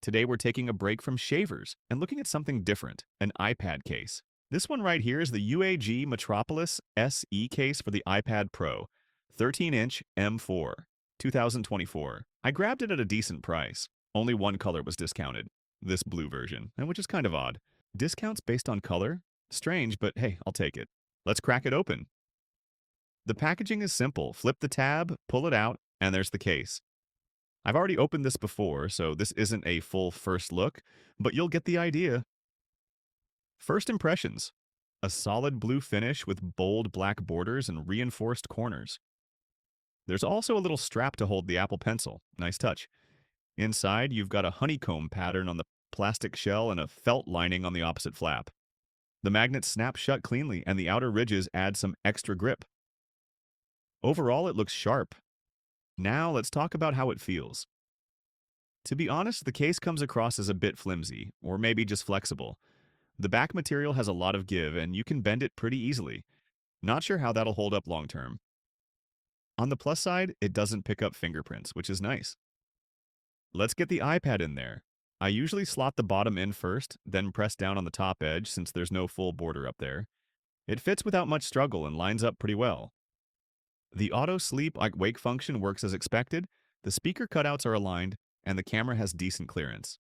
Today we're taking a break from shavers and looking at something different, an iPad case. This one right here is the UAG Metropolis SE case for the iPad Pro, 13-inch M4, 2024. I grabbed it at a decent price. Only one color was discounted, this blue version, and which is kind of odd. Discounts based on color? Strange, but hey, I'll take it. Let's crack it open. The packaging is simple. Flip the tab, pull it out, and there's the case. I've already opened this before, so this isn't a full first look, but you'll get the idea. First impressions. A solid blue finish with bold black borders and reinforced corners. There's also a little strap to hold the Apple Pencil. Nice touch. Inside, you've got a honeycomb pattern on the plastic shell and a felt lining on the opposite flap. The magnets snap shut cleanly, and the outer ridges add some extra grip. Overall, it looks sharp. Now, let's talk about how it feels. To be honest, the case comes across as a bit flimsy, or maybe just flexible. The back material has a lot of give, and you can bend it pretty easily. Not sure how that'll hold up long term. On the plus side, it doesn't pick up fingerprints, which is nice. Let's get the iPad in there. I usually slot the bottom in first, then press down on the top edge since there's no full border up there. It fits without much struggle and lines up pretty well. The auto sleep wake function works as expected, the speaker cutouts are aligned, and the camera has decent clearance.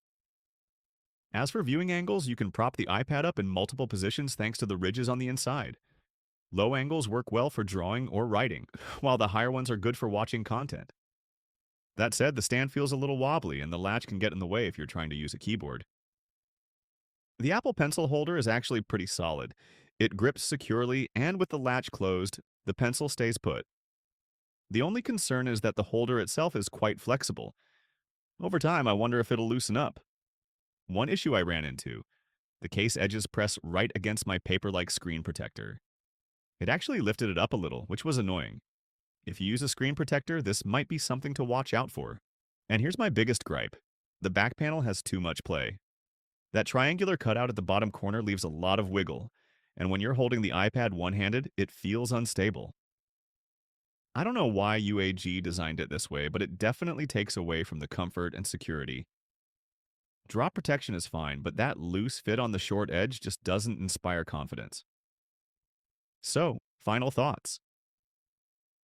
As for viewing angles, you can prop the iPad up in multiple positions thanks to the ridges on the inside. Low angles work well for drawing or writing, while the higher ones are good for watching content. That said, the stand feels a little wobbly and the latch can get in the way if you're trying to use a keyboard. The Apple Pencil holder is actually pretty solid. It grips securely, and with the latch closed, the pencil stays put. The only concern is that the holder itself is quite flexible. Over time, I wonder if it'll loosen up. One issue I ran into: the case edges press right against my paper-like screen protector. It actually lifted it up a little, which was annoying. If you use a screen protector, this might be something to watch out for. And here's my biggest gripe: the back panel has too much play. That triangular cutout at the bottom corner leaves a lot of wiggle, and when you're holding the iPad one-handed, it feels unstable. I don't know why UAG designed it this way, but it definitely takes away from the comfort and security. Drop protection is fine, but that loose fit on the short edge just doesn't inspire confidence. So, final thoughts.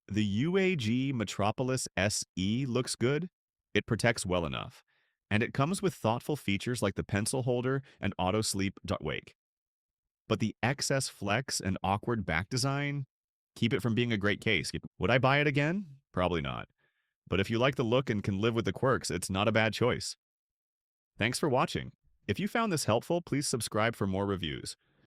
The UAG Metropolis SE looks good, it protects well enough, and it comes with thoughtful features like the pencil holder and auto sleep wake. But the excess flex and awkward back design keep it from being a great case. Would I buy it again? Probably not. But if you like the look and can live with the quirks, it's not a bad choice. Thanks for watching. If you found this helpful, please subscribe for more reviews.